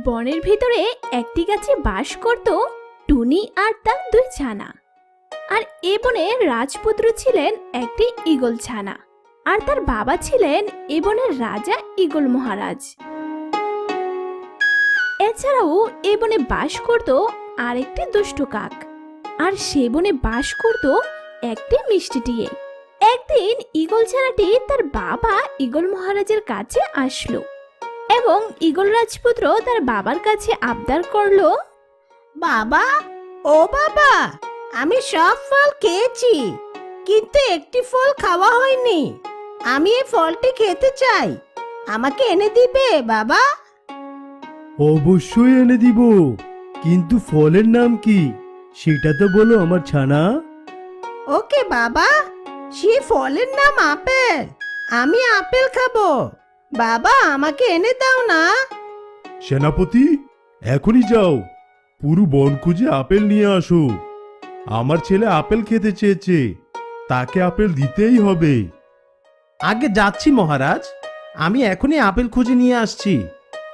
বনের ভিতরে একটি গাছে বাস করত টুনি আর তার দুই ছানা। আর এ বনের রাজপুত্র ছিলেন একটি ঈগল ছানা, আর তার বাবা ছিলেন এ বনের রাজা ঈগল মহারাজ। এছাড়াও এ বনে বাস করত আরেকটি দুষ্টু কাক, আর সে বনে বাস করত একটি মিষ্টি টিয়ে। একদিন ঈগল ছানাটি তার বাবা ঈগল মহারাজের কাছে আসলো এবং ঈগল রাজপুত্র তার বাবার কাছে আবদার করলো, বাবা, ও বাবা, আমি সব ফল খেয়েছি, কিন্তু একটি ফল খাওয়া হয়নি। আমি এই ফলটি খেতে চাই, আমাকে এনে দিবে বাবা? অবশ্যই এনে দিব, কিন্তু ফলের নাম কি সেটা তো বলো আমার ছানা। ওকে বাবা, সে ফলের নাম আপেল। আমি আপেল খাবো। বাবা, আমাকে এনে দাও না। সেনাপতি, এখনই যাও, পুরো বন খুঁজে আপেল নিয়ে আসো। আমার ছেলে আপেল খেতে চেয়েছে, তাকে আপেল দিতেই হবে। আগে যাচ্ছি মহারাজ, আমি এখনই আপেল খুঁজে নিয়ে আসছি।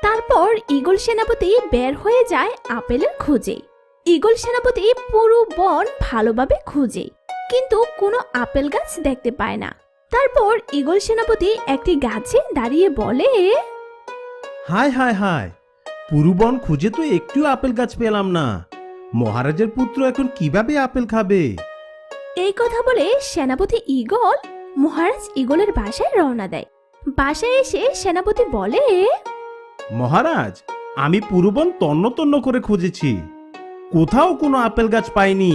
তারপর ঈগল সেনাপতি বের হয়ে যায় আপেলের খোঁজে। ঈগল সেনাপতি পুরো বন ভালোভাবে খুঁজে, কিন্তু কোনো আপেল গাছ দেখতে পায় না। তারপর ঈগল সেনাপতি একটি গাছে দাঁড়িয়ে বলে, হায় হায় হায়, পুরো বন খুঁজে তো একটিও আপেল গাছ পেলাম না। মহারাজের পুত্র এখন কিভাবে আপেল খাবে? এই কথা বলে সেনাপতি ঈগল মহারাজ ঈগলের বাসায় রওনা দেয়। বাসায় এসে সেনাপতি বলে, মহারাজ, আমি পুরো বন তন্ন তন্ন করে খুঁজেছি, কোথাও কোনো আপেল গাছ পাইনি।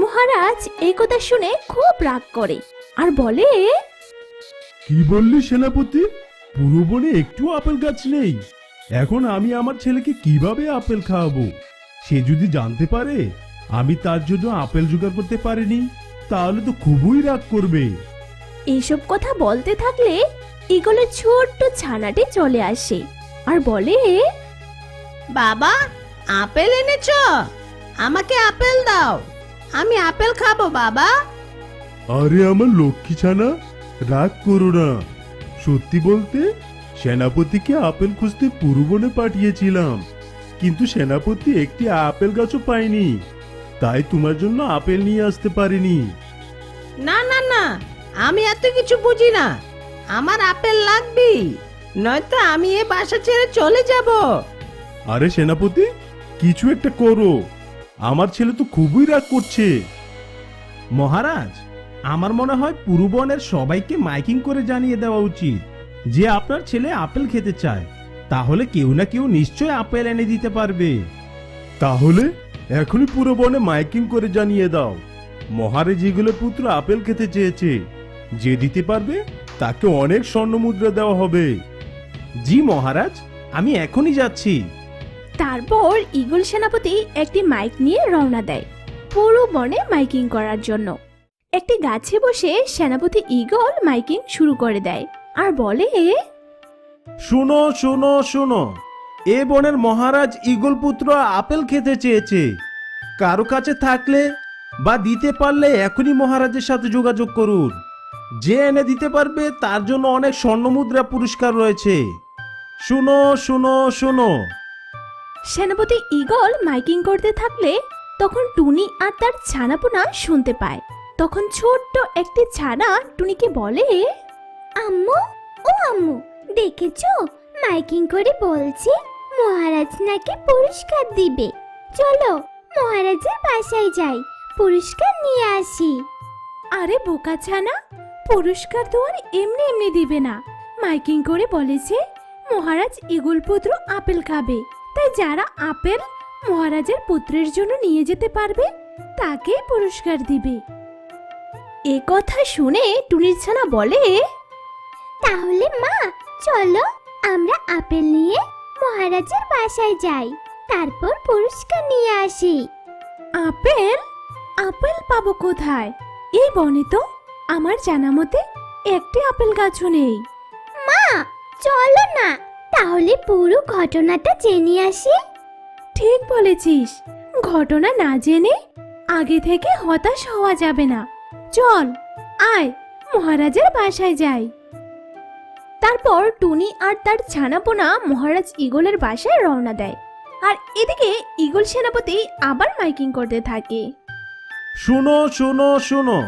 মহারাজ এই কথা শুনে খুব রাগ করে আর বলে, কি বললি সেনাপতি? পুরো বনে একটু আপেল গাছ নেই? এখন আমি আমার ছেলেকে কিভাবে আপেল খাওয়াবো? সে যদি জানতে পারে আমি তার জন্য আপেল জোগাড় করতে পারিনি, তাহলে তো খুবই রাগ করবে। এইসব কথা বলতে থাকলে ঈগলের ছোট্ট ছানাটি চলে আসে আর বলে, বাবা, আপেল এনেছ? আমাকে আপেল দাও, আমি আপেল খাবো বাবা। আরে আমার লক্ষ্মী ছানা, রাগ করো না। সত্যি বলতে সেনাপতিকে আপেল খুঁজতে পুরো বনে পাঠিয়েছিলাম, কিন্তু সেনাপতি একটি আপেল গাছও পায়নি, তাই তোমার জন্য আপেল নিয়ে আসতে পারিনি। না না না, আমি এত কিছু বুঝি না। আমার আপেল লাগবে, নয়তো আমি এ বাসা ছেড়ে চলে যাব। আরে সেনাপতি, কিছু একটা করো, আমার ছেলে তো খুবই রাগ করছে। মহারাজ, আমার মনে হয় পুরো বনের সবাইকে মাইকিং করে জানিয়ে দেওয়া উচিত যে আপনার ছেলে আপেল খেতে চায়, তাহলে কেউ না কেউ নিশ্চয় আপেল এনে দিতে পারবে। তাহলে এখনই পুরো বনে মাইকিং করে জানিয়ে দাও, মহারাজ ঈগলের পুত্র আপেল খেতে চেয়েছে, যে দিতে পারবে তাকে অনেক স্বর্ণ মুদ্রা দেওয়া হবে। জি মহারাজ, আমি এখনই যাচ্ছি। তারপর ঈগল সেনাপতি একটি মাইক নিয়ে রওনা দেয় পুরো বনে মাইকিং করার জন্য। একটি গাছে বসে সেনাপতি ঈগল মাইকিং শুরু করে দেয় আর বলে, শোনো শোনো শোনো, এ বনের মহারাজ ঈগল পুত্র আপেল খেতে চেয়েছে। কারো কাছে থাকলে বা দিতে পারলে এখনই মহারাজের সাথে যোগাযোগ করুন। যে এনে দিতে পারবে তার জন্য অনেক স্বর্ণমুদ্রা পুরস্কার রয়েছে। শোনো শোনো শোনো। সেনাপতি ঈগল মাইকিং করতে থাকলে তখন টুনি আর তার ছানাপোনা শুনতে পায়। তখন ছোট্ট একটি ছানা টুনিকে বলে, আম্মু, ও আম্মু, দেখেছো মাইকিং করে বলছে মহারাজ নাকি পুরস্কার দিবে। চলো মহারাজের বাসায় যাই, পুরস্কার নিয়ে আসি। আরে বোকা ছানা, পুরস্কার তো আর এমনি এমনি দিবে না। মাইকিং করে বলেছে মহারাজ ঈগল পুত্র আপেল খাবে, তাই যারা আপেল মহারাজের পুত্রের জন্য নিয়ে যেতে পারবে তাকেই পুরস্কার দিবে। এ কথা শুনে টুনির ছানা বলে, তাহলে মা, চলো আমরা আপেল নিয়ে মহারাজের বাসায় যাই, তারপর পুরস্কার নিয়ে আসি। আপেল? আপেল পাবো কোথায়? এই বনে তো আমার জানা মতে একটি আপেল গাছও নেই। মা, চলো না, তাহলে পুরো ঘটনাটা জেনে আসি। ঠিক বলেছিস, ঘটনা না জেনে আগে থেকে হতাশ হওয়া যাবে না। চল, আয় মহারাজের বাসায় যাই। তারপর টুনি আর তার ছানাপোনা মহারাজ ঈগলের বাসায় রওনা দেয়। আর এদিকে ঈগল সেনাপতি আবার মাইকিং করতে থাকে। শুনো শুনো শুনো,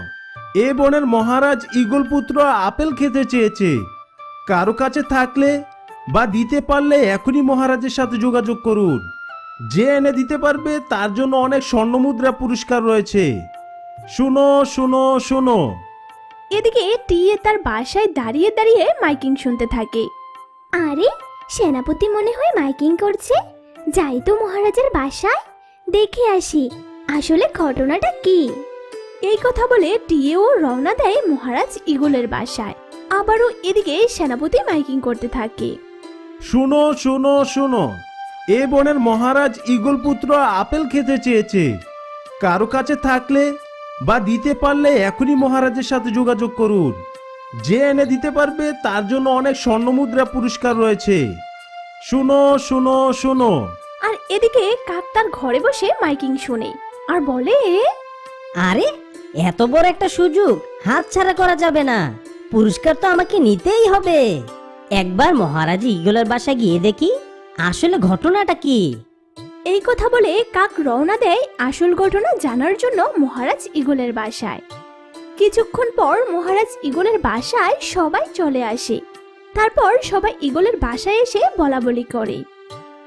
এ বনের মহারাজ ঈগল পুত্র আপেল খেতে চেয়েছে। কারো কাছে থাকলে বা দিতে পারলে এখনই মহারাজের সাথে যোগাযোগ করুন। যে এনে দিতে পারবে তার জন্য অনেক স্বর্ণমুদ্রা পুরস্কার রয়েছে। শুনো শুনো শুনো। এদিকে টিয়ে তার বাসায় দাঁড়িয়ে দাঁড়িয়ে মাইকিং শুনতে থাকে। আরে, সেনাপতি মনে হয় মাইকিং করছে। যাই তো মহারাজের বাসায়, দেখে আসি আসলে ঘটনাটা কি। এই কথা বলে টিয়েও রওনা দেয় মহারাজ ঈগলের বাসায়। আবারও এদিকে সেনাপতি মাইকিং করতে থাকে। শুনো শুনো শুনো, এ বনের মহারাজ ঈগল পুত্র আপেল খেতে চেয়েছে। কারো কাছে থাকলে বা দিতে পারলে এখনই মহারাজের সাথে যোগাযোগ করুন। যে এনে দিতে পারবে তার জন্য অনেক স্বর্ণমুদ্রা পুরস্কার রয়েছে। শুনো শুনো শুনো। আর এদিকে কাক তার ঘরে বসে মাইকিং শুনে আর বলে, আরে, এত বড় একটা সুযোগ হাতছাড়া করা যাবে না। পুরস্কার তো আমাকে নিতেই হবে। একবার মহারাজ ঈগলের বাসায় গিয়ে দেখি আসলে ঘটনাটা কি। এই কথা বলে কাক রওনা দেয় আসল ঘটনা জানার জন্য মহারাজ ঈগলের বাসায়। কিছুক্ষণ পর মহারাজ ঈগলের বাসায় সবাই চলে আসে। তারপর সবাই ঈগলের বাসায় এসে বলাবলি করে।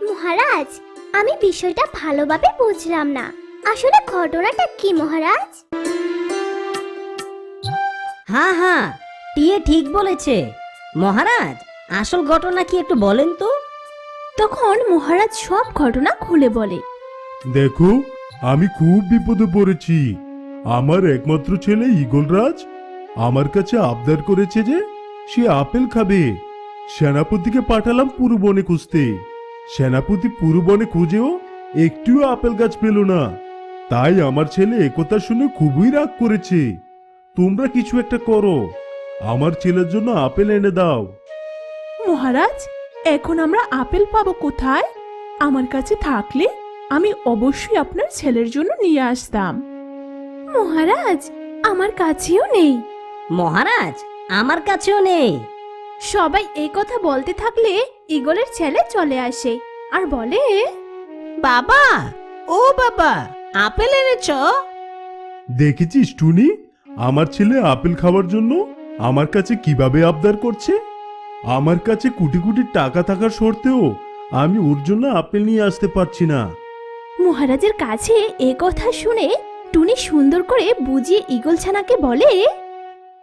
মহারাজ, আমি বিষয়টা ভালোভাবে বুঝলাম না। আসলে ঘটনাটা কি মহারাজ? হ্যাঁ হ্যাঁ, টিয়ে ঠিক বলেছে। মহারাজ, আসল ঘটনা কি একটু বলেন তো? তখন মহারাজ সব ঘটনা খুলে বলে। দেখো, আমি খুব বিপদে পড়েছি। আমার একমাত্র ছেলে ঈগলরাজ আমার কাছে আবদার করেছে যে সে আপেল খাবে। সেনাপতিকে পাঠালাম পুরো বনে খুঁজতে। সেনাপতি পুরো বনে খুঁজেও একটিও আপেল গাছ পেল না। তাই আমার ছেলে একথা শুনে খুবই রাগ করেছে। তোমরা কিছু একটা করো, আমার ছেলের জন্য আপেল এনে দাও। মহারাজ, এখন আমরা আপেল পাবো কোথায়? আমার কাছে থাকলে আমি অবশ্যই আপনার ছেলের জন্য নিয়ে আসতাম। মহারাজ, আমার কাছেও নেই। মহারাজ, আমার কাছেও নেই। সবাই এই কথা বলতে থাকলে ঈগলের ছেলে চলে আসে আর বলে, বাবা, ও বাবা, আপেল এনেছ? দেখেছিস টুনি, আমার ছেলে আপেল খাওয়ার জন্য আমার কাছে কিভাবে আবদার করছে। আমার কাছে কোটি কোটি টাকা থাকার সত্ত্বেও আমি ওর জন্য আপেল নিয়ে আসতে পারছি না। মহারাজের কাছে এ কথা শুনে টুনি সুন্দর করে বুঝিয়ে ঈগল ছানাকে বলে,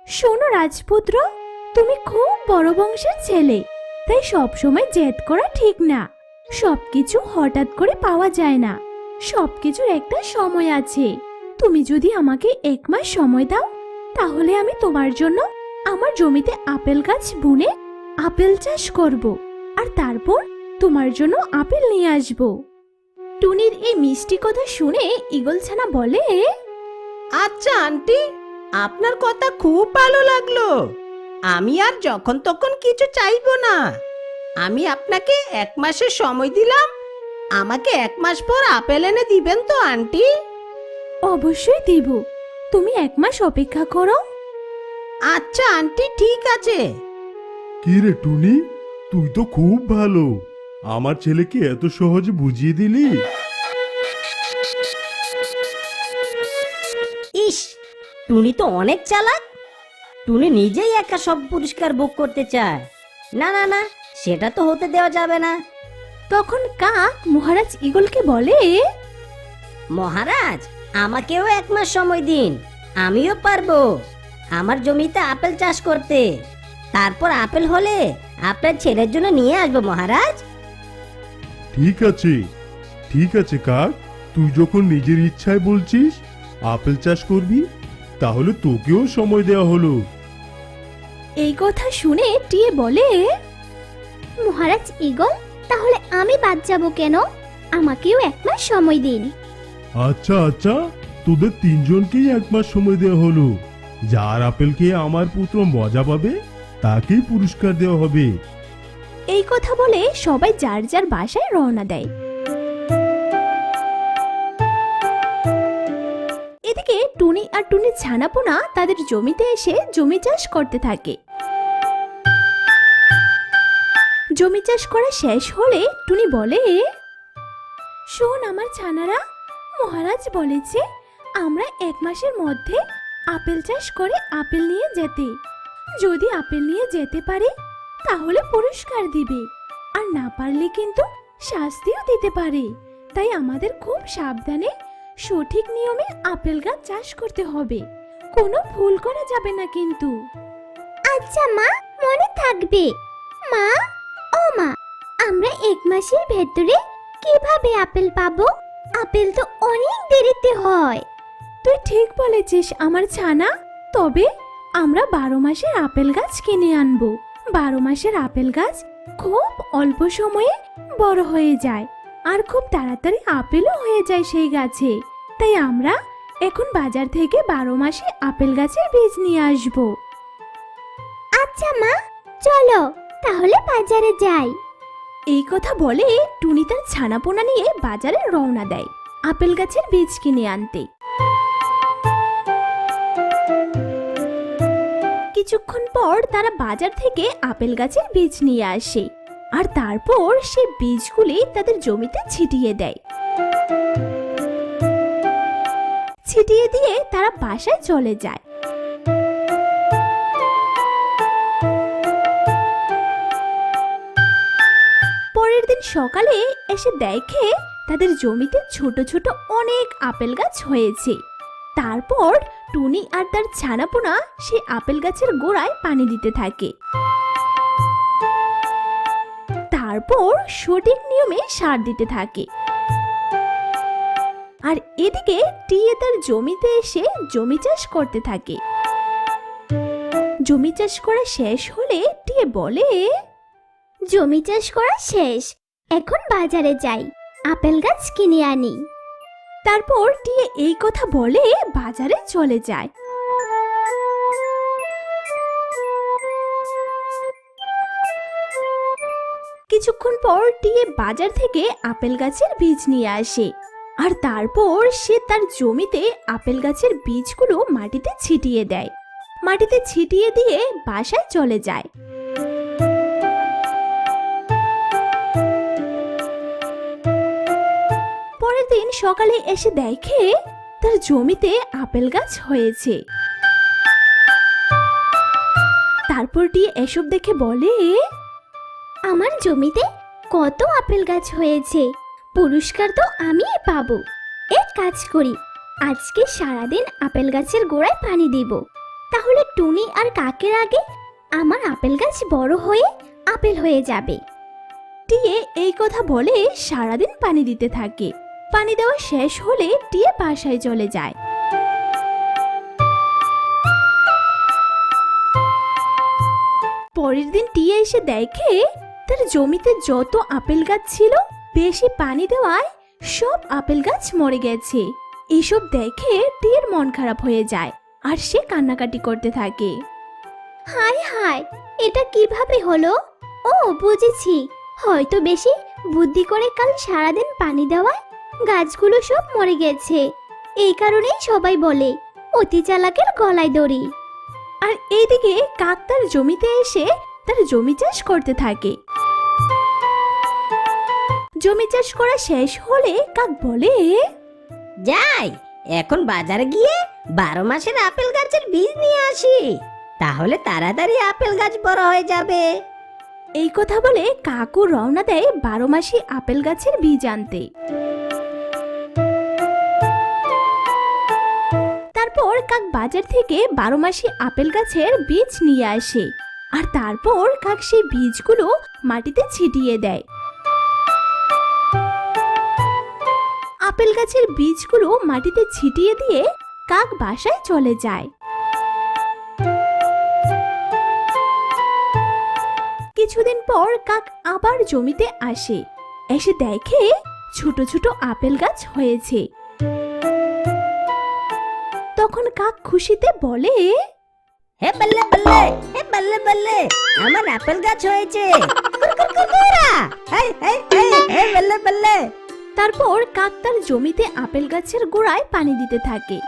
শোনো রাজপুত্র, তুমি খুব বড় বংশের ছেলে, তাই সবসময় জেদ করা ঠিক না। সবকিছু হঠাৎ করে পাওয়া যায় না, সবকিছুর একটা সময় আছে। তুমি যদি আমাকে 1 মাস সময় দাও, তাহলে আমি তোমার জন্য আমার জমিতে আপেল গাছ বুনে আপেল চাষ করব, আর তারপর তোমার জন্য আপেল নিয়ে আসব। টুনির এই মিষ্টি কথা শুনে ঈগল ছানা বলে, আচ্ছা আন্টি, আপনার কথা খুব ভালো লাগলো। আমি আর যখন তখন কিছু চাইবো না। আমি আপনাকে 1 মাসের সময় দিলাম। আমাকে 1 মাস পর আপেল এনে দিবেন তো আন্টি? অবশ্যই দেব, তুমি 1 মাস অপেক্ষা করো। আচ্ছা আন্টি, ঠিক আছে। কি রে টুনি, তুই তো খুব ভালো। আমার ছেলেকে এত সহজে বুঝিয়ে দিলি। ইস, টুনি তো অনেক চালাক। টুনি নিজেই একা সব পুরস্কার ভোগ করতে চায়। না না না, সেটা তো হতে দেওয়া যাবে না। তখন কাক মহারাজ ঈগলকে বলে, মহারাজ, আমাকেও 1 মাস সময় দিন। আমিও পারবো আমার জমিতে আপেল চাষ করতে। তারপর আপেল হলে আপনার ছেলের জন্য নিয়ে আসবো মহারাজ। ঠিক আছে, ঠিক আছে কাক, তুই যখন নিজের ইচ্ছায় বলছিস আপেল চাষ করবি, তাহলে তোকেও সময় দেওয়া হলো। এই কথা শুনে টিয়ে বলে, মহারাজ ঈগল, তাহলে আমি বাদ যাব কেন? আমাকেও 1 মাস সময় দিন। আচ্ছা আচ্ছা, তোদের 3 জনকেই 1 মাস সময় দেওয়া হলো। যার আপেল খেয়ে আমার পুত্র মজা পাবে তাকেই পুরস্কার দেওয়া হবে। এই কথা বলে সবাই যার যার বাসায় রওনা দেয়। এদিকে টুনি আর টুনির ছানাপোনা তাদের জমিতে এসে জমি চাষ করতে থাকে। জমি চাষ করা শেষ হলে টুনি বলে, শোন আমার ছানারা, মহারাজ বলেছে আমরা 1 মাসের মধ্যে আপেল চাষ করে আপেল নিয়ে যেতে। যদি আপেল নিয়ে যেতে পারে তাহলে পুরস্কার দিবে, আর না পারলে কিন্তু শাস্তিও দিতে পারে। তাই আমাদের খুব সাবধানে সঠিক নিয়মে আপেল গাছ চাষ করতে হবে, কোনো ভুল করা যাবে না কিন্তু। আচ্ছা মা, মনে থাকবে। মা, ও মা, আমরা 1 মাসের ভেতরে কিভাবে আপেল পাবো? আপেল তো অনেক দেরিতে হয়। তুই ঠিক বলেছিস আমার ছানা, তবে আমরা 12 মাসের আপেল গাছ কিনে আনবো। 12 মাসের আপেল গাছ খুব অল্প সময়ে বড় হয়ে যায়, আর খুব তাড়াতাড়ি আপেলও হয়ে যায় সেই গাছে। তাই আমরা এখন বাজার থেকে 12 মাসে আপেল গাছের বীজ নিয়ে আসবো। আচ্ছা মা, চলো তাহলে বাজারে যাই। এই কথা বলে টুনি তার ছানাপোনা নিয়ে বাজারে রওনা দেয় আপেল গাছের বীজ কিনে আনতে। কিছুক্ষণ পর তারা বাজার থেকে আপেল গাছের বীজ নিয়ে আসে, আর তারপর সে বীজগুলি তাদের জমিতে ছিটিয়ে দেয়। ছিটিয়ে দিয়ে তারা বাসায় চলে যায়। পরের দিন সকালে এসে দেখে তাদের জমিতে ছোট ছোট অনেক আপেল গাছ হয়েছে। তারপর টুনি আর তার ছানাপোনা সেই আপেল গাছের গোড়ায় পানি দিতে থাকে। তারপর সঠিক নিয়মে সার দিতে থাকে। আর এদিকে টিয়ে তার জমিতে এসে জমি চাষ করতে থাকে। জমি চাষ করা শেষ হলে টিয়ে বলে, জমি চাষ করা শেষ, এখন বাজারে যাই, আপেল গাছ কিনে আনি। তারপর টিয়ে এই কথা বলে বাজারে চলে যায়। কিছুক্ষণ পর টিয়ে বাজার থেকে আপেল গাছের বীজ নিয়ে আসে, আর তারপর সে তার জমিতে আপেল গাছের বীজগুলো মাটিতে ছিটিয়ে দেয়। মাটিতে ছিটিয়ে দিয়ে বাসায় চলে যায়। পরের দিন সকালে এসে দেখে তার জমিতে আপেল গাছ হয়েছে। তারপর টিয়ে এসব দেখে বলে, আমার জমিতে কত আপেল গাছ হয়েছে, পুরস্কার তো আমিই পাবো। এক কাজ করি, আজকে সারাদিন আপেল গাছের গোড়ায় পানি দিব, তাহলে টুনি আর কাকের আগে আমার আপেল গাছ বড় হয়ে আপেল হয়ে যাবে। টিয়ে এই কথা বলে সারাদিন পানি দিতে থাকে। পানি দেওয়া শেষ হলে টিয়ে বাসায় চলে যায়। পরের দিন টিয়ে এসে দেখে তার জমিতে যত আপেল গাছ ছিল বেশি পানি দেওয়ায় সব আপেল গাছ মরে গেছে। এসব দেখে টিয়ের মন খারাপ হয়ে যায়, আর সে কান্নাকাটি করতে থাকে। হায় হায়, এটা কিভাবে হলো? ও বুঝেছি, হয়তো বেশি বুদ্ধি করে কাল সারাদিন পানি দেওয়ায় গাছগুলো সব মরে গেছে। এই কারণেই সবাই বলে অতি চালাকের গলায় দড়ি। আর এইদিকে কাক তার জমিতে এসে তার জমি চাষ করতে থাকে। জমি চাষ করা শেষ হলে কাক বলে, যাই এখন বাজারে গিয়ে 12 মাসের আপেল গাছের বীজ নিয়ে আসি, তাহলে তাড়াতাড়ি আপেল গাছ বড় হয়ে যাবে। এই কথা বলে কাকু রওনা দেয় 12 মাসি আপেল গাছের বীজ আনতে। তারপর কাক বাজার থেকে 12 মাসি আপেল গাছের বীজ নিয়ে আসে, আর তারপর কাক সেই বীজগুলো মাটিতে ছিটিয়ে দেয়। আপেল গাছের বীজগুলো মাটিতে ছিটিয়ে দিয়ে কাক বাসায় চলে যায়। কিছুদিন পর কাক আবার জমিতে আসে, এসে দেখে ছোট ছোট আপেল গাছ হয়েছে। তখন কাক খুশিতে বলে, হে বল্লে বল্লে, হে বল্লে বল্লে, আমার আপেল গাছ হয়েছে। কুরকুরকুরকুরা, হেই হেই হেই, হে বল্লে বল্লে। তারপর কাক তার জমিতে আপেল গাছের গোড়ায় পানি দিতে থাকে।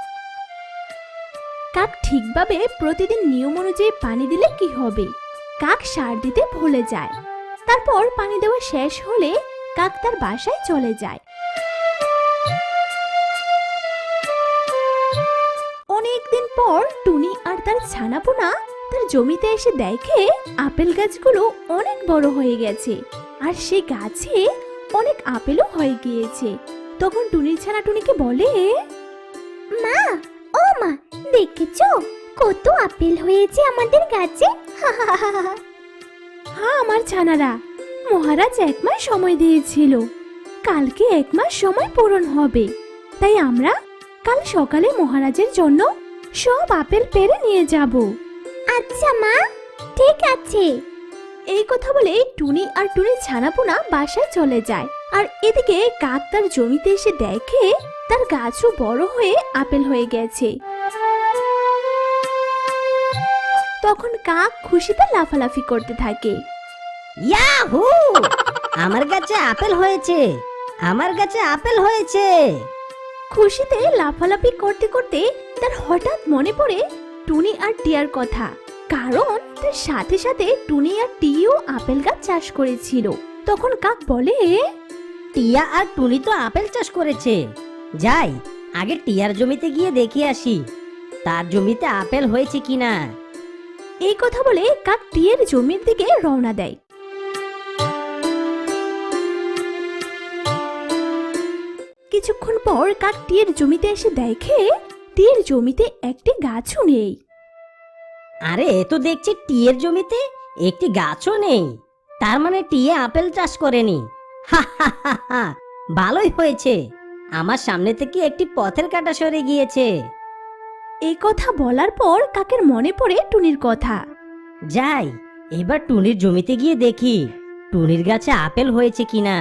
কাক ঠিকভাবে প্রতিদিন নিয়ম অনুযায়ী পানি দিলে কি হবে, কাক সার দিতে ভুলে যায়। তারপর পানি দেওয়া শেষ হলে কাক তার বাসায় চলে যায়। অনেকদিন পর টুনি আর তার ছানাপোনা তার জমিতে এসে দেখে আপেল গাছগুলো অনেক বড় হয়ে গেছে আর সেই গাছে অনেক আপেলও হয়ে গিয়েছে। তখন টুনির ছানা টুনিকে বলে, মা, ও মা, দেখেছো কত আপেল হয়েছে আমাদের গাছে? হ্যাঁ আমার ছানারা, মহারাজ 1 মাস সময় দিয়েছিল, কালকে 1 মাস সময় পূরণ হবে, তাই আমরা কাল সকালে মহারাজের জন্য সব আপেল পেড়ে নিয়ে যাব। আচ্ছা মা, ঠিক আছে। এই কথা বলে টুনি আর টুনির ছানাপোনা বাসায় চলে যায়। আর এদিকে কাক তার জমিতে এসে দেখে তার গাছও বড় হয়ে আপেল হয়ে গেছে। তখন কাক খুশিতে লাফালাফি করতে থাকে। ইয়াহু! আমার গাছে আপেল হয়েছে, আমার গাছে আপেল হয়েছে। খুশিতে লাফালাফি করতে করতে তার হঠাৎ মনে পড়ে টুনি আর টিয়ার কথা, কারণ তার সাথে সাথে টুনি আর টিও আপেল গাছ চাষ করেছিল। তখন কাক বলে, টিয়া আর টুনি তো আপেল চাষ করেছে, যাই আগে টিয়ার জমিতে গিয়ে দেখে আসি তার জমিতে আপেল হয়েছে কিনা। এই কথা বলে কাক টিয়ের জমির দিকে রওনা দেয়। কিছুক্ষণ পর কাক টিয়ের জমিতে এসে দেখে টিয়ের জমিতে একটি গাছও নেই। আরে এ তো দেখছি টিয়ের জমিতে একটি গাছও নেই, তার মানে টিয়ে আপেল চাষ করেনি। হা হা হা হা, ভালোই হয়েছে, আমার সামনে থেকে একটি পথের কাঁটা সরে গিয়েছে। এই কথা বলার পর কাকের মনে পড়ে টুনির কথা। যাই এবার টুনির জমিতে গিয়ে দেখি টুনির গাছে আপেল হয়েছে কিনা।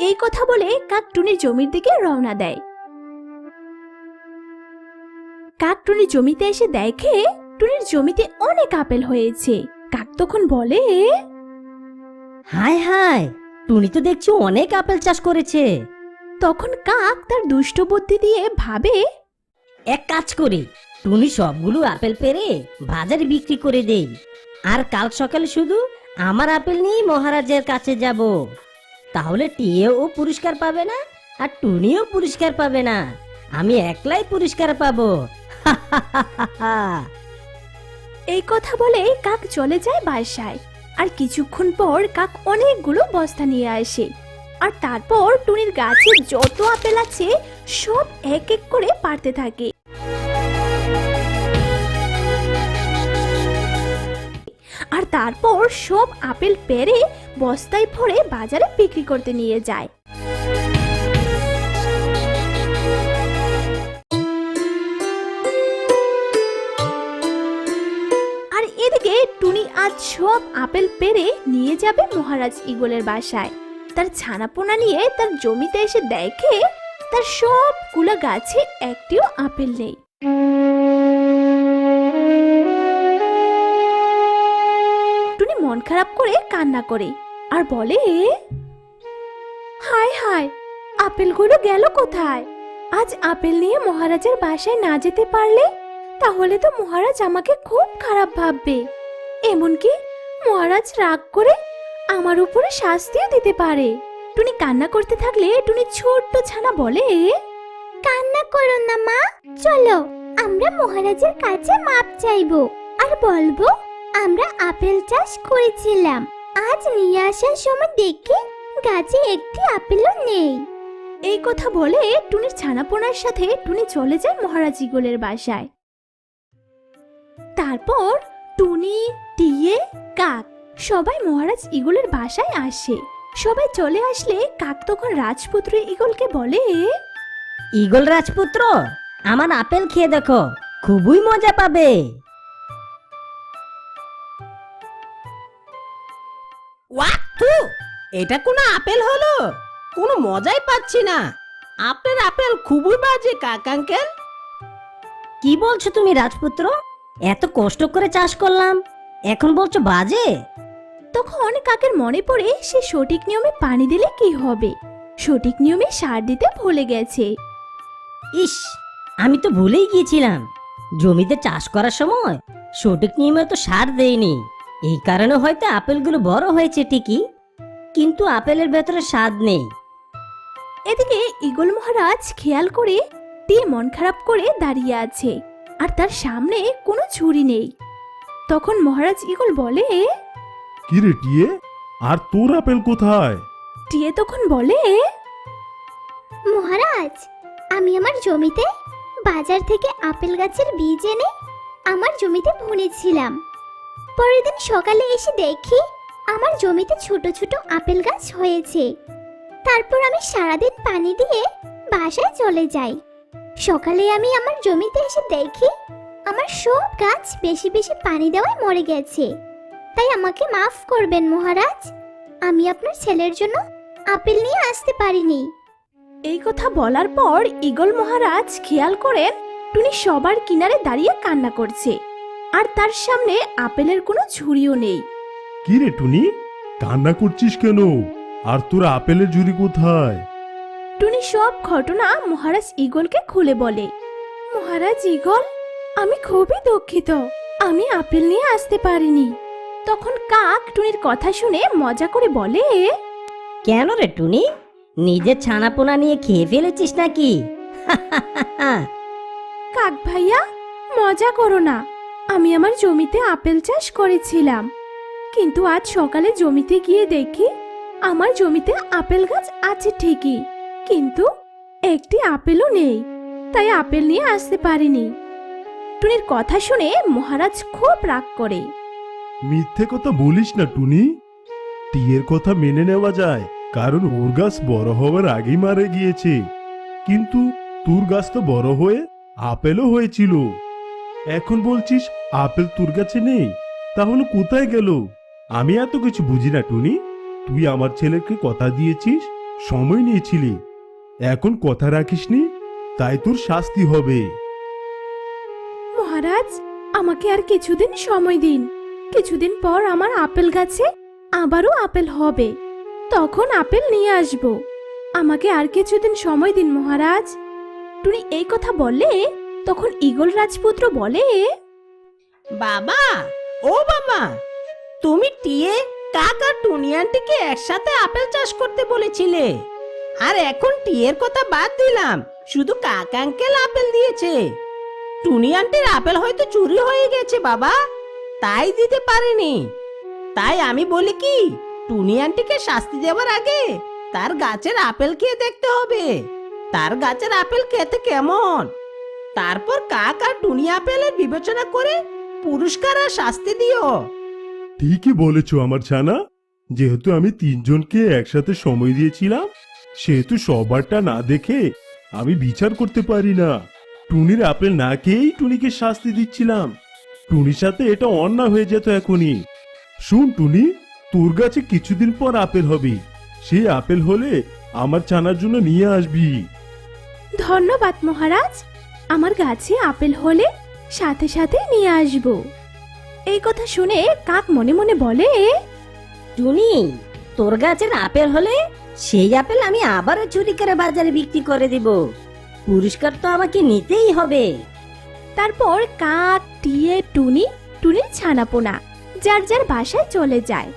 এই কথা বলে কাক টুনির জমির দিকে রওনা দেয়। কাক টুনির জমিতে এসে দেখে টুনির জমিতে অনেক আপেল হয়েছে। কাক তখন বলে, হায় হায়, টুনি তো দেখছি অনেক আপেল চাষ করেছে। তখন কাক তার দুষ্ট বুদ্ধি দিয়ে ভাবে, এক কাজ করি, টুনি সবগুলো আপেল পেড়ে বাজারে বিক্রি করে দেই, আর কাল সকালে শুধু আমার আপেল নিয়েই মহারাজের কাছে যাব। তাহলে টিয়েও পুরস্কার পাবে না আর টুনিও পুরস্কার পাবে না, আমি একলাই পুরস্কার পাবো। হা হা হা হা হা। এই কথা বলে কাক চলে যায় বাসায়। আর কিছুক্ষণ পর কাক অনেকগুলো বস্তা নিয়ে আসে, আর তারপর টুনির গাছে যত আপেল আছে সব এক এক করে পাড়তে থাকে। আর তারপর সব আপেল পেড়ে বস্তায় ভরে বাজারে বিক্রি করতে নিয়ে যায়। আর এদিকে টুনি আজ সব আপেল পেড়ে নিয়ে যাবে মহারাজ ঈগলের বাসায়। তার ছানাপোনা নিয়ে তার জমিতে এসে দেখে তার সবগুলো গাছে একটিও আপেল নেই। টুনি মন খারাপ করে কান্না করে আর বলে, হায় হায়, আপেলগুলো গেল কোথায়? আজ আপেল নিয়ে মহারাজের বাসায় না যেতে পারলে তাহলে তো মহারাজ আমাকে খুব খারাপ ভাববে, এমনকি মহারাজ রাগ করে আমার উপরে শাস্তিও দিতে পারে। টুনি কান্না করতে থাকলে টুনি ছোট্ট ছানা বলে, কান্না করো না মা, চলো আমরা মহারাজের কাছে মাপ চাইবো আর বলবো আমরা আপেল চাষ করেছিলাম, আজ নিয়ে আসার সময় দেখি গাছে একটি আপেলও নেই। এই কথা বলে টুনির ছানাপোনার সাথে টুনি চলে যায় মহারাজ ঈগলের বাসায়। তারপর টুনি, টিয়ে, কাক সবাই মহারাজ ঈগলের বাসায় আসে। সবাই চলে আসলে কাক তখন রাজপুত্র ঈগলকে বলে, ঈগল রাজপুত্র, আমার আপেল খেয়ে দেখো, খুবই মজা পাবে। ওয়াক্তু, এটা কোনো আপেল হলো? কোনো মজাই পাচ্ছি না, আপনার আপেল খুবই বাজে কাক আঙ্কেল। কি বলছো তুমি রাজপুত্র? এত কষ্ট করে চাষ করলাম, এখন বলছো বাজে? তখন কাকের মনে পড়ে সে সঠিক নিয়মে পানি দিলে কি হবে, সঠিক নিয়মে সার দিতে ভুলে গেছে। ইস, আমি তো ভুলেই গিয়েছিলাম, জমিতে চাষ করার সময় সঠিক নিয়মে তো সার দেইনি। এই কারণে হয়তো আপেলগুলো বড় হয়েছে ঠিকই, কিন্তু আপেলের ভেতরে স্বাদ নেই। এদিকে ঈগল মহারাজ খেয়াল করে টিয়ে মন খারাপ করে দাঁড়িয়ে আছে, আর তার সামনে কোনো ছুরি নেই। তখন মহারাজ ঈগল বলে, কি রে টিয়ে, আর তোর আপেল কোথায়? টিয়ে তখন বলে, মহারাজ, আমি আমার জমিতে বাজার থেকে আপেল গাছের বীজ এনে আমার জমিতে বুনেছিলাম। পরের দিন সকালে এসে দেখি আমার জমিতে ছোট ছোট আপেল গাছ হয়েছে। তারপর আমি সারাদিন পানি দিয়ে বাসায় চলে যাই। সকালে আমি আমার জমিতে এসে দেখি আমার সব গাছ বেশি বেশি পানি দেওয়ায় মরে গেছে। তাই আমাকে মাফ করবেন মহারাজ, আমি আপনার ছেলের জন্য আপেল নিয়ে আসতে পারিনি। এই কথা বলার পর ঈগল মহারাজ খেয়াল করেন টুনি সবার কিনারে দাঁড়িয়ে কান্না করছে, আর তার সামনে আপেলের কোনো ঝুড়িও নেই। কি রে টুনি, কান্না করছিস কেন? আর তোর আপেলের ঝুড়ি কোথায়? টুনি সব ঘটনা মহারাজ ঈগলকে খুলে বলে। মহারাজ ঈগল, আমি খুবই দুঃখিত, আমি আপেল নিয়ে আসতে পারিনি। তখন কাক টুনির কথা শুনে মজা করে বলে, কেন রে টুনি, নিজের ছানাপোনা নিয়ে খেয়ে ফেলেছিস নাকি? কাক ভাইয়া, মজা করো না। আমি আমার জমিতে আপেল চাষ করেছিলাম, কিন্তু আজ সকালে জমিতে গিয়ে দেখি আমার জমিতে আপেল গাছ আছে ঠিকই, কিন্তু একটি আপেলও নেই, তাই আপেল নিয়ে আসতে পারিনি। টুনির কথা শুনে মহারাজ খুব রাগ করে। মিথ্যে কথা বলিস না টুনি, টিয়ের কথা মেনে নেওয়া যায়, কারণ ওর গাছ বড় হওয়ার আগেই মারা গিয়েছে, কিন্তু তোর গাছ তো বড় হয়ে আপেলও হয়েছিল। এখন বলছিস আপেল তোর গাছে নেই, তাহলে কোথায় গেল? আমি এত কিছু বুঝি না টুনি। তুই আমার ছেলেকে কথা দিয়েছিস, সময় নিয়েছিলি, এখন কথা রাখিসনি, তাই তোর শাস্তি হবে। মহারাজ, আমাকে আর কিছুদিন সময় দিন। কিছুদিন পর আমার আপেল গাছে আবারও আপেল হবে, তখন আপেল নিয়ে আসব। আমাকে আর কিছুদিন সময় দিন মহারাজ। টুনি এই কথা বললে তখন ঈগল রাজপুত্র বলে, বাবা, ও বাবা, তুমি টিয়ে কাক আর টুনি আন্টিকে একসাথে আপেল চাষ করতে বলেছিলে, আর এখন টিয়ের কথা বাদ দিলাম, শুধু কাক আঙ্কেল আপেল দিয়েছে। টুনি আন্টির আপেল হয়তো চুরি হয়ে গেছে বাবা, তাই দিতে পারেনি। তাই আমি বলি কি, টুনি আন্টিকে শাস্তি দেওয়ার আগে তার গাছের আপেল খেয়ে দেখতে হবে, তার গাছের আপেল খেতে কেমন। তারপর কাক আর টুনি আপেলের বিবেচনা করে পুরস্কার আর শাস্তি দিও। ঠিকই বলেছ আমার ছানা, যেহেতু আমি তিনজনকে একসাথে সময় দিয়েছিলাম, সেহেতু সবারটা না দেখে আমি বিচার করতে পারি না। টুনির আপেল না খেয়েই টুনিকে শাস্তি দিচ্ছিলাম, টুনির সাথে এটা অন্যায় হয়ে যেত এখনই। শুন টুনি, তোর গাছে কিছুদিন পর আপেল হবে, সেই আপেল হলে আমার ছানার জন্য নিয়ে আসবি। ধন্যবাদ মহারাজ, আমার গাছে আপেল হলে সাথে সাথে নিয়ে আসব। এই কথা শুনে কাক মনে মনে বলে, টুনি, তোর গাছের আপেল হলে সেই আপেল আমি আবারও চুরি করে বাজারে বিক্রি করে দিব, পুরস্কার তো আমাকে নিতেই হবে। তারপর কাক, টিয়ে, টুনি, টুনির ছানাপোনা যার যার বাসায় চলে যায়।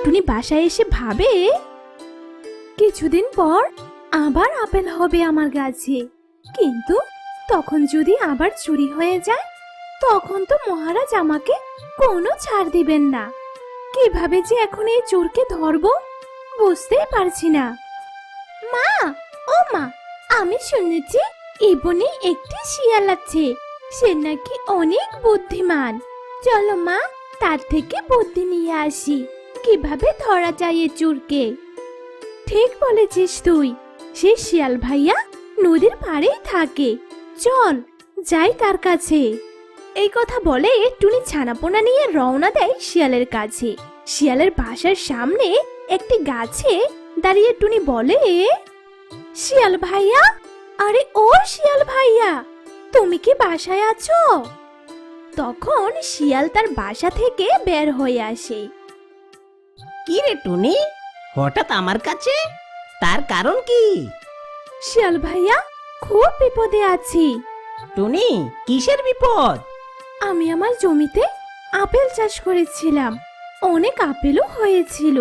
টুনি বাসায় এসে ভাবে, কিছুদিন পর আবার আপেল হবে আমার গাছে, কিন্তু তখন যদি আবার চুরি হয়ে যায়, তখন তো মহারাজ আমাকে কোনো ছাড় দিবেন না। কিভাবে যে এখন এই চোরকে ধরবো বুঝতেই পারছি না। মা, ও মা, আমি শুনেছি এই বনে একটি শিয়াল আছে, সে নাকি অনেক বুদ্ধিমান। চলো মা, তার থেকে বুদ্ধি নিয়ে আসি, কিভাবে ধরা যায় এই চোরকে। ঠিক বলেছিস তুই, সে শিয়াল ভাইয়া নদীর পাড়েই থাকে, চল যাই তার কাছে। এই কথা বলে টুনি ছানাপোনা নিয়ে রওনা দেয় শিয়ালের কাছে। শিয়ালের বাসার সামনে একটি গাছে দাঁড়িয়ে টুনি বলে, শিয়াল ভাইয়া, আরে ও শিয়াল ভাইয়া, তুমি কি বাসায় আছো? তখন শিয়াল তার বাসা থেকে বের হয়ে আসে। কি রে টুনি, হঠাৎ আমার কাছে? তার কারণ কি? শিয়াল ভাইয়া, খুব বিপদে আছি, টুনি, কিসের বিপদ? আমি আমার জমিতে আপেল চাষ করেছিলাম, অনেক আপেলও হয়েছিল।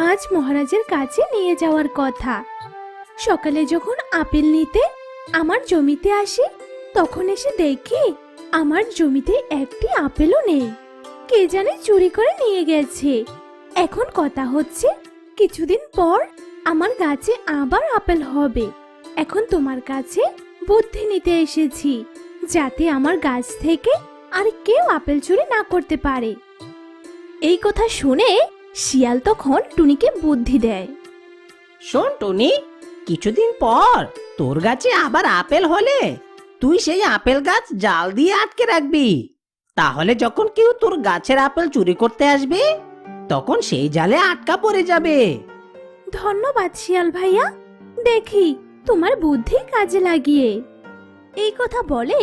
আজ মহারাজের কাছে নিয়ে যাওয়ার কথা। সকালে যখন আপেল নিতে আমার জমিতে আসি, তখন এসে দেখি আমার জমিতে একটি আপেলও নেই। কে জানে চুরি করে নিয়ে গেছে। এখন কথা হচ্ছে কিছুদিন পর আমার গাছে আবার আপেল হবে। এখন তোমার কাছে বুদ্ধি নিতে এসেছি, যাতে আমার গাছ থেকে আর কেউ আপেল চুরি না করতে পারে। এই কথা শুনে শিয়াল তখন টুনিকে বুদ্ধি দেয়। শোন টুনি, কিছুদিন পর তোর গাছে আবার আপেল হলে তুই সেই আপেল গাছ জাল দিয়ে আটকে রাখবি। তাহলে যখন কেউ তোর গাছের আপেল চুরি করতে আসবে, তখন সেই জালে আটকা পড়ে যাবে। ধন্যবাদ শিয়াল ভাইয়া, দেখি তোমার বুদ্ধি কাজে লাগিয়ে। এই কথা বলে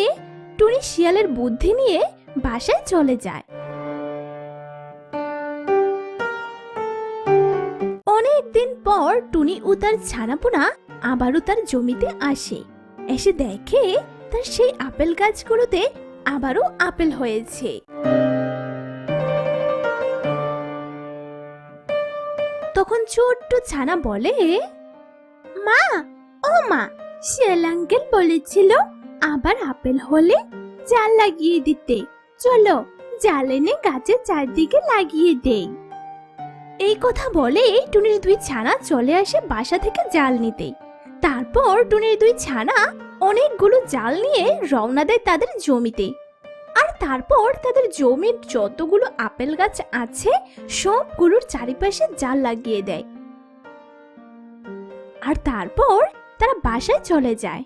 টুনি শিয়ালের বুদ্ধি নিয়ে বাসায় চলে যায়। অনেকদিন পর টুনি ও তার ছানাপোনা আবারও তার জমিতে আসে। এসে দেখে তার সেই আপেল গাছগুলোতে আবারও আপেল হয়েছে। তখন ছোট্ট ছানা বলে, মা, ও মা, শিয়াল আঙ্কেল বলেছিল আবার আপেল হলে জাল লাগিয়ে দিতে। চলো জাল এনে গাছের চারদিকে লাগিয়ে দেই। এই কথা বলে টুনির দুই ছানা চলে আসে বাসা থেকে জাল নিতে। তারপর টুনির দুই ছানা অনেকগুলো জাল নিয়ে রওনা দেয় তাদের জমিতে। আর তারপর তাদের জমির যতগুলো আপেল গাছ আছে সবগুলোর চারিপাশে জাল লাগিয়ে দেয়। আর তারপর তারা বাসায় চলে যায়।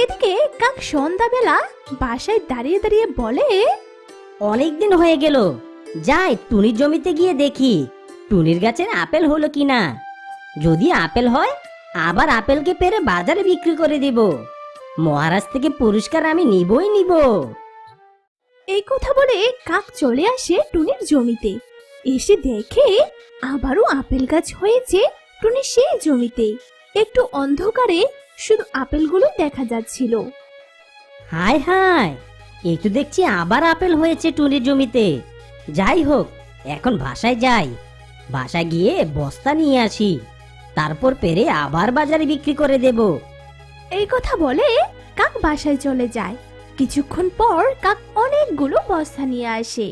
এদিকে কাক সন্ধ্যাবেলা বাসায় দাঁড়িয়ে দাঁড়িয়ে বলে, অনেক দিন হয়ে গেল, যাই টুনির জমিতে গিয়ে দেখি টুনির গাছের আপেল হলো কিনা। যদি আপেল হয় আবার আপেলকে পেরে বাজারে বিক্রি করে দেব। মহারাজ থেকে পুরস্কার আমি নিবই নিব। এই কথা বলে কাক চলে আসে টুনির জমিতে। এসে দেখে আবারও আপেল গাছ হয়েছে টুনির সেই জমিতে। একটু অন্ধকারে শুধু আপেলগুলো দেখা যাচ্ছিল। হায় হায়, এই তো দেখছি আবার আপেল হয়েছে টুনির জমিতে। যাই হোক, এখন বাসায় যাই, বাসায় গিয়ে বস্তা নিয়ে আসি, তারপর পেরে আবার বাজারে বিক্রি করে দেব। এই কথা বলে কাক বাসায় চলে যায়। কিছুক্ষণ পর কাক অনেকগুলো বস্তা নিয়ে আসে।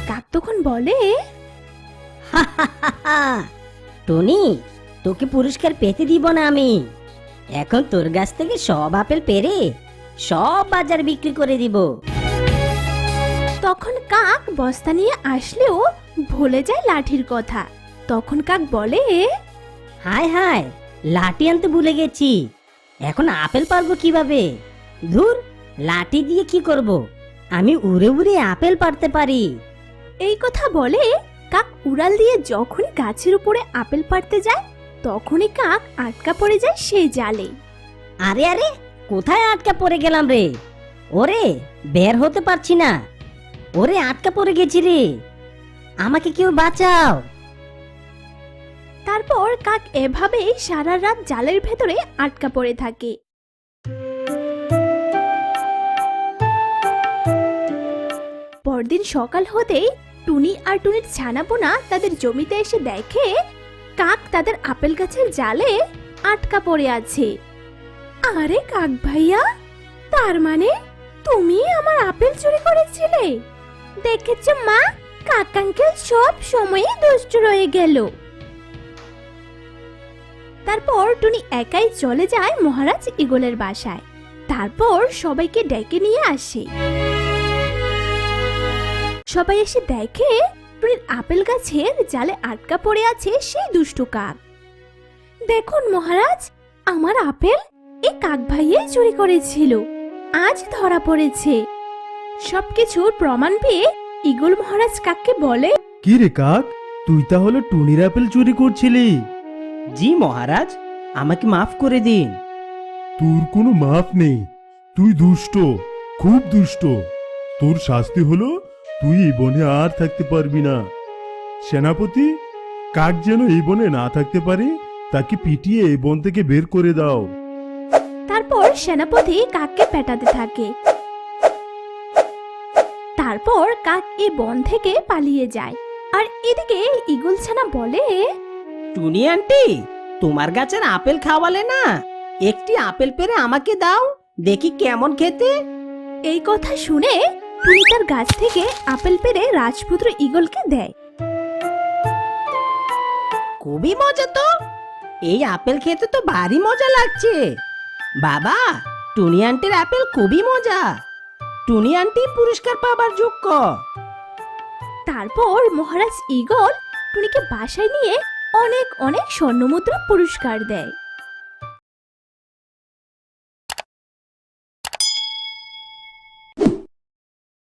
কাক তখন বলে, টনি, তোকে পুরস্কার পেতে দিব না আমি। এখন তোর গাছ থেকে সব আপেল পেরে সব বাজার বিক্রি করে দিব। তখন কাক বস্তা নিয়ে আসলেও ভুলে যায় লাঠির কথা। তখন কাক বলে, হায় হায়, লাঠি আনতে ভুলে গেছি। এখন আপেল পারবো কিভাবে? ধুর, লাঠি দিয়ে কি করব? আমি উড়ে উড়ে আপেল পারতে পারি। এই কথা বলে কাক উড়াল দিয়ে যখনই গাছের উপরে আপেল পাড়তে যায়, তখনই কাক আটকা পড়ে যায় সেই জালে। আরে আরে, কোথায় আটকা পড়ে গেলাম রে? ওরে, বের হতে পারছি না। ওরে, আটকা পড়ে গেছি রে, আমাকে কেউ বাঁচাও। তারপর কাক এভাবেই সারা রাত জালের ভেতরে আটকা পড়ে থাকে। পরদিন সকাল হতেই টুনি আর টুনির ছানাপোনা তাদের জমিতে এসে দেখে কাক তাদের আপেল গাছের জালে আটকা পড়ে আছে। আরে কাক ভাইয়া, তার মানে তুমি আমার আপেল চুরি করেছিলে? দেখেছো মা, কাক আঙ্কেল সব সময়ই দুষ্ট রয়ে গেল। তারপর টুনি একাই চলে যায় মহারাজ ঈগলের বাসায়। তারপর সবাইকে ডেকে নিয়ে আসে। সবাই এসে দেখে টুনির আপেল গাছের জালে আটকা পড়ে আছে সেই দুষ্টু কাক। দেখুন মহারাজ, আমার আপেল এই কাক ভাইয়াই চুরি করেছিল, আজ ধরা পড়েছে। সবকিছুর প্রমাণ পেয়ে ঈগল মহারাজ কাককে বলে, কি রে কাক, তুই তাহলে টুনির আপেল চুরি করছিলি? জি মহারাজ, আমাকে মাফ করে দিন। তোর কোনো মাপ নেই, তুই দুষ্ট, খুব দুষ্ট। তোর শাস্তি হলো তুই এই বনে আর থাকতে পারবি না। সেনাপতি, কাক যেন এই বনে না থাকতে পারে তাকে পিটিয়ে বন থেকে বের করে দাও। তারপর সেনাপতি কাককে পেটাতে থাকে। তারপর কাক এই বন থেকে পালিয়ে যায়। আর এদিকে ঈগল ছানা বলে, টুনি আন্টি, তোমার গাছের আপেল খাওয়ালে না, একটি আপেল পেড়ে আমাকে দাও, দেখি কেমন খেতে। এই কথা শুনে টুনি তার গাছ থেকে আপেল পেড়ে রাজপুত্র ঈগলকে দেয়। খুবই মজা তো, এই আপেল খেতে তো ভারী মজা লাগছে। বাবা, টুনি আন্টির আপেল খুবই মজা, টুনি আন্টি পুরস্কার পাবার যোগ্য। তারপর মহারাজ ঈগল টুনিকে বাসায় নিয়ে অনেক অনেক স্বর্ণমুদ্রা পুরস্কার দেয়।